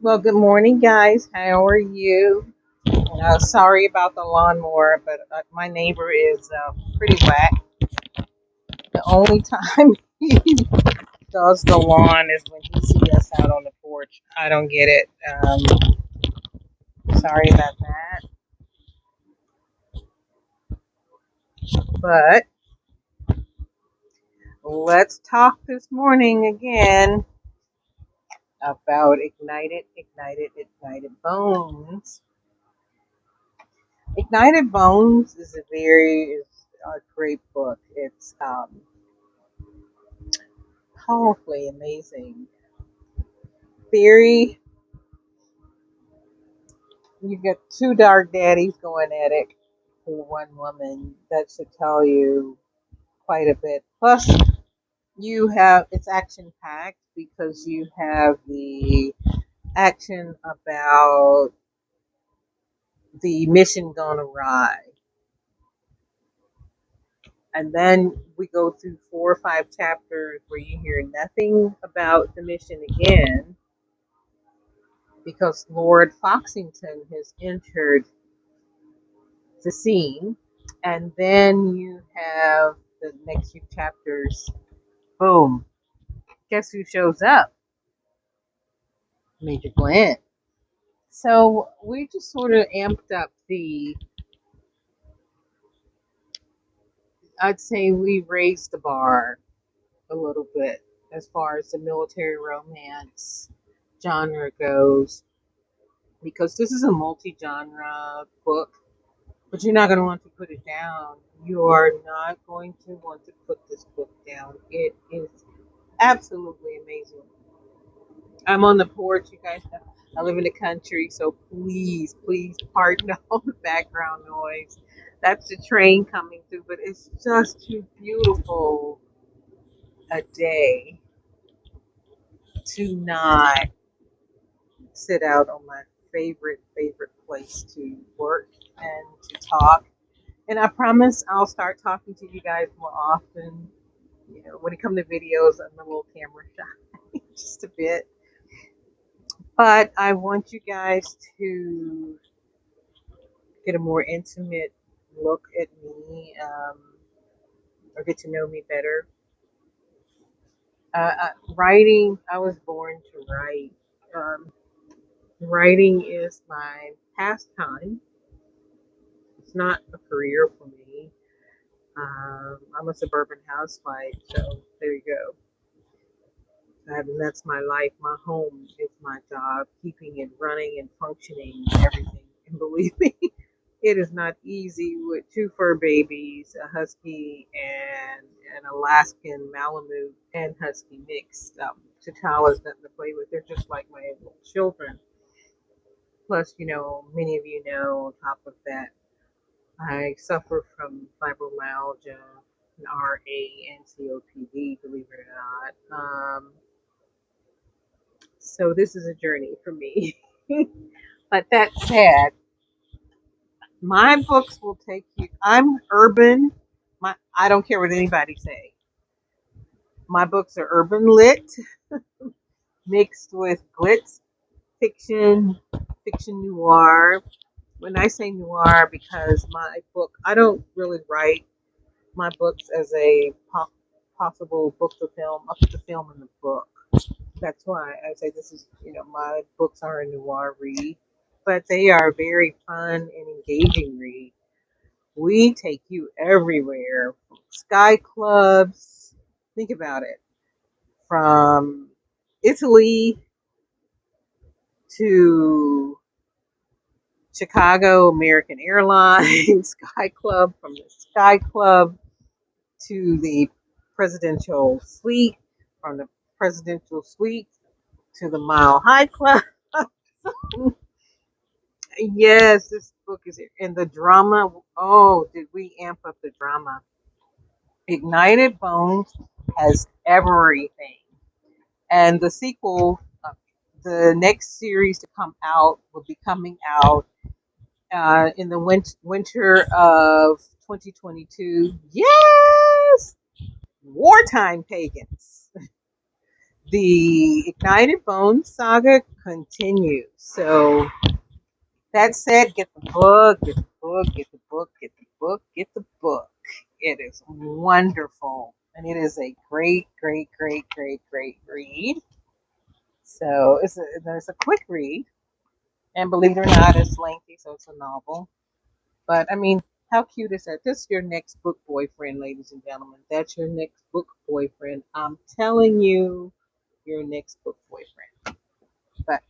Well, good morning, guys. How are you? Sorry about the lawnmower, but my neighbor is pretty whack. The only time he does the lawn is when he sees us out on the porch. I don't get it. Sorry about that. But let's talk this morning again about ignited bones. Ignited Bones is a great book. It's powerfully amazing. Very, you get two dark daddies going at it for one woman. That should tell you quite a bit. Plus, you have it's action packed because you have the action about the mission gone awry. And then we go through 4 or 5 chapters where you hear nothing about the mission again because Lord Foxington has entered the scene. And then you have the next few chapters. Boom. Guess who shows up? Major Glenn. So we just sort of amped up I'd say we raised the bar a little bit as far as the military romance genre goes. Because this is a multi-genre book, but you're not going to want to put it down. You are not going to want to put this book down. It is absolutely amazing. I'm on the porch, you guys know. I live in the country, so please pardon all the background noise. That's the train coming through, but it's just too beautiful a day to not sit out on my favorite place to work and to talk. And I promise I'll start talking to you guys more often. You know, when it comes to videos, I'm a little camera shy, just a bit. But I want you guys to get a more intimate look at me, or get to know me better. Writing, I was born to write. Um, Writing is my pastime. It's not a career for me. I'm a suburban housewife, so there you go. That's my life. My home is my job, keeping it running and functioning, everything. And believe me, it is not easy with two fur babies, a husky and an Alaskan Malamute and husky mixed. T'Challa's nothing to play with. They're just like my little children. Plus, many of you know, on top of that, I suffer from fibromyalgia, an RA, and COPD, believe it or not. So this is a journey for me. But that said, my books will take you. I'm urban. I don't care what anybody say. My books are urban lit mixed with glitz fiction, fiction noir. When I say noir, because my book, I don't really write my books as a possible book to film, up to film in the book. That's why I say this is, my books are a noir read, but they are very fun and engaging read. We take you everywhere, from sky clubs. Think about it, from Italy to Chicago American Airlines Sky Club, from the Sky Club to the presidential suite, from the presidential suite to the Mile High Club. Yes, this book is, and the drama. Oh, did we amp up the drama? Ignited Bones has everything, and the sequel, the next series to come out, will be coming out in the winter of 2022. Yes, wartime pagans. the Ignited Bones saga continues. So that said, get the book, get the book, get the book, get the book, get the book. It is wonderful. And it is a great, great, great, great, great read. So there's a quick read. And believe it or not, it's lengthy, so it's a novel. But I mean, how cute is that? This is your next book boyfriend, ladies and gentlemen. That's your next book boyfriend. I'm telling you, your next book boyfriend. But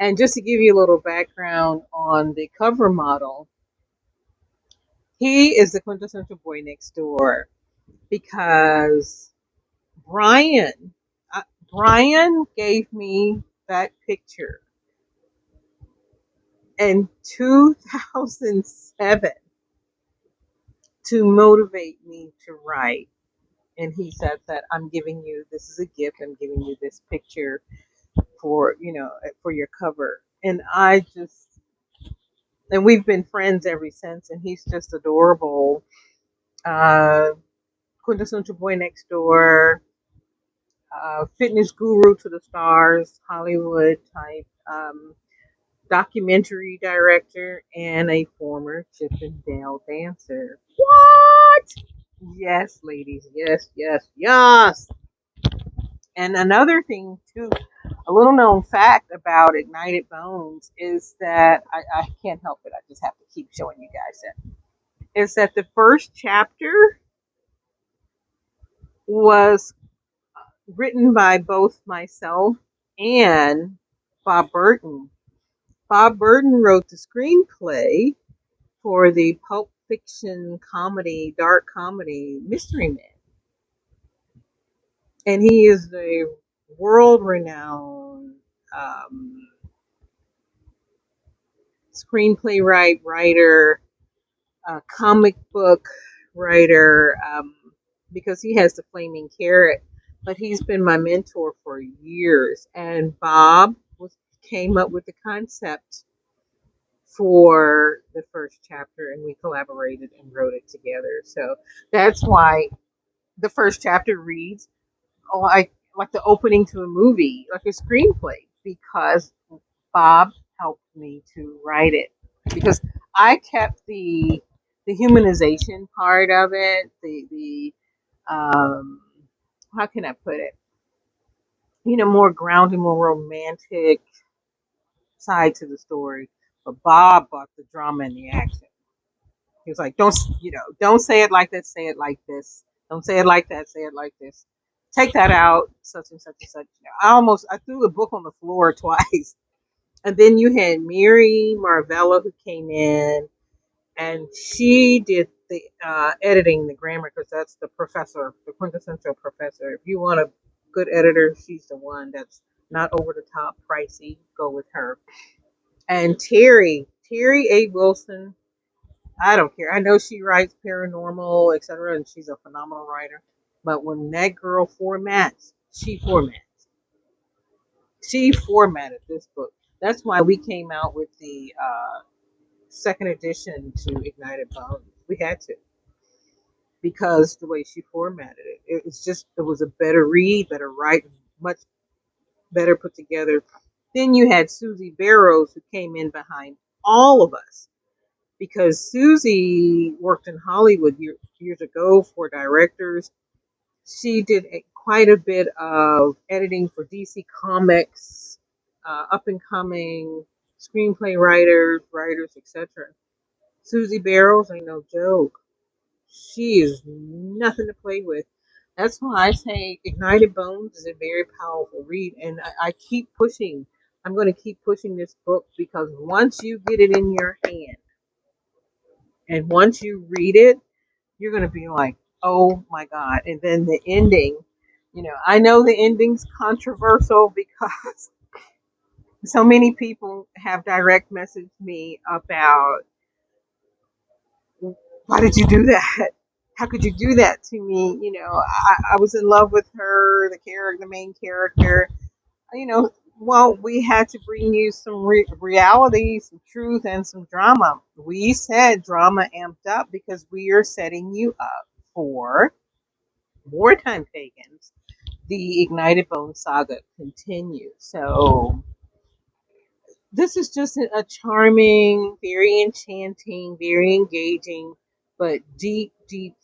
and just to give you a little background on the cover model, he is the quintessential boy next door because Brian, uh, Brian gave me that picture in 2007 to motivate me to write. And he said that I'm giving you, this is a gift, I'm giving you this picture for, for your cover. And and we've been friends ever since, and he's just adorable. Uh, quintessential boy next door, fitness guru to the stars, Hollywood type, documentary director, and a former Chippendale dancer. What? Yes, ladies. Yes, yes, yes. And another thing, too, a little known fact about Ignited Bones is that I can't help it. I just have to keep showing you guys it. Is that the first chapter was written by both myself and Bob Burton. Bob Burton wrote the screenplay for the Pulp Fiction comedy, dark comedy, Mystery Man. And he is a world renowned screenplay writer, comic book writer, because he has the flaming carrot. But he's been my mentor for years. And Bob came up with the concept for the first chapter, and we collaborated and wrote it together. So that's why the first chapter reads like the opening to a movie, like a screenplay, because Bob helped me to write it. Because I kept the humanization part of it, the how can I put it? More grounded, more romantic side to the story. But Bob brought the drama and the action. He was like, don't say it like this, say it like this. Don't say it like that, say it like this. Take that out, such and such and such. I threw the book on the floor twice. And then you had Mary Marvella who came in, and she did the editing, the grammar, because that's the professor, the quintessential professor. If you want a good editor, she's the one that's not over the top, pricey. Go with her. And Terry A. Wilson, I don't care. I know she writes paranormal, etc., and she's a phenomenal writer. But when that girl formats, she formats. She formatted this book. That's why we came out with the second edition to Ignited Bones. We had to, because the way she formatted it was a better read, better write, much better put together. Then you had Susie Barrows who came in behind all of us, because Susie worked in Hollywood years ago for directors. She did quite a bit of editing for DC Comics, up and coming screenplay writers, etc. Susie Barrows ain't no joke. She is nothing to play with. That's why I say Ignited Bones is a very powerful read, and I keep pushing. I'm going to keep pushing this book, because once you get it in your hand and once you read it, you're going to be like, oh my God. And then the ending, I know the ending's controversial because so many people have direct messaged me about, why did you do that? How could you do that to me? I was in love with her, the main character. Well, we had to bring you some reality, some truth, and some drama. We said drama amped up because we are setting you up for wartime pagans. the Ignited Bone saga continues. So this is just a charming, very enchanting, very engaging, but deep, deep,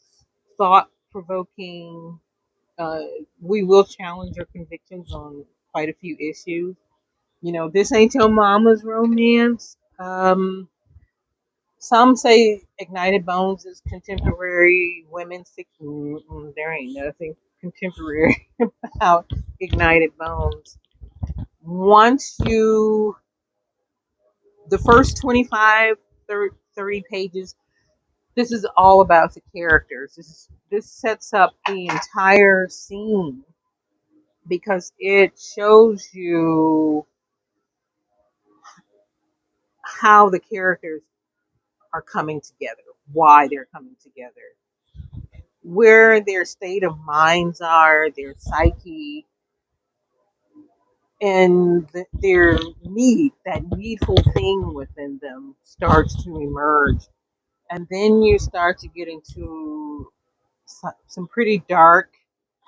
thought provoking. Uh, we will challenge your convictions on quite a few issues. You know, this ain't your mama's romance. Some say Ignited Bones is contemporary women's fiction. There ain't nothing contemporary about Ignited Bones. Once you, the first 25, 30 pages, this is all about the characters. This sets up the entire scene because it shows you how the characters are coming together, why they're coming together, where their state of minds are, their psyche, and their need, that needful thing within them starts to emerge. And then you start to get into some pretty dark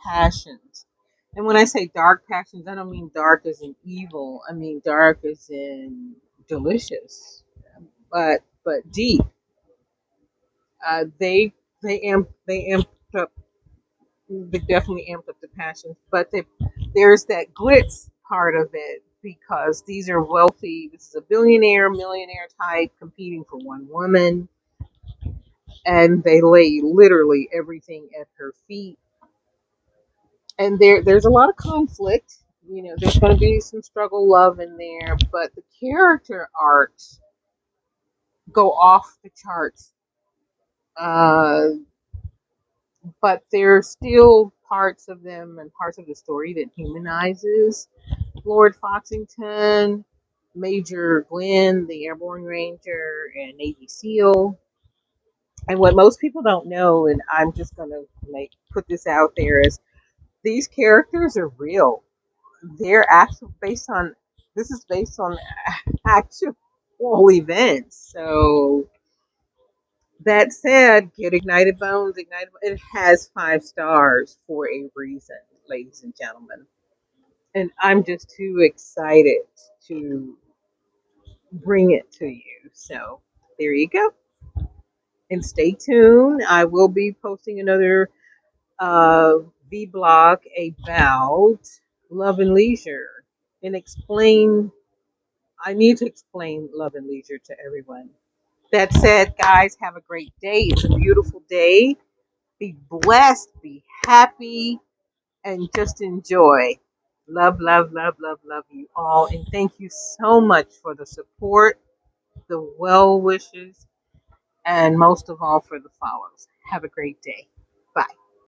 passions. And when I say dark passions, I don't mean dark as in evil. I mean dark as in delicious, but deep. They they amped up. They definitely amped up the passions, but there's that glitz part of it because these are wealthy. This is a billionaire, millionaire type competing for one woman, and they lay literally everything at her feet. And there's a lot of conflict. You know, there's going to be some struggle, love in there, but the character arcs go off the charts. Uh, but there's still parts of them and parts of the story that humanizes Lord Foxington, Major Glenn, the Airborne Ranger, and Navy SEAL. And what most people don't know, and I'm just gonna put this out there, is these characters are real. They're actual based on this is based on actual events. So that said, get Ignited Bones. It has 5 stars for a reason, ladies and gentlemen. And I'm just too excited to bring it to you. So there you go. And stay tuned. I will be posting another Vblog about Love and Leisure and explain. I need to explain Love and Leisure to everyone. That said, guys, have a great day. It's a beautiful day. Be blessed, be happy, and just enjoy. Love, love, love, love, love you all. And thank you so much for the support, the well wishes, and most of all for the follows. Have a great day. Bye.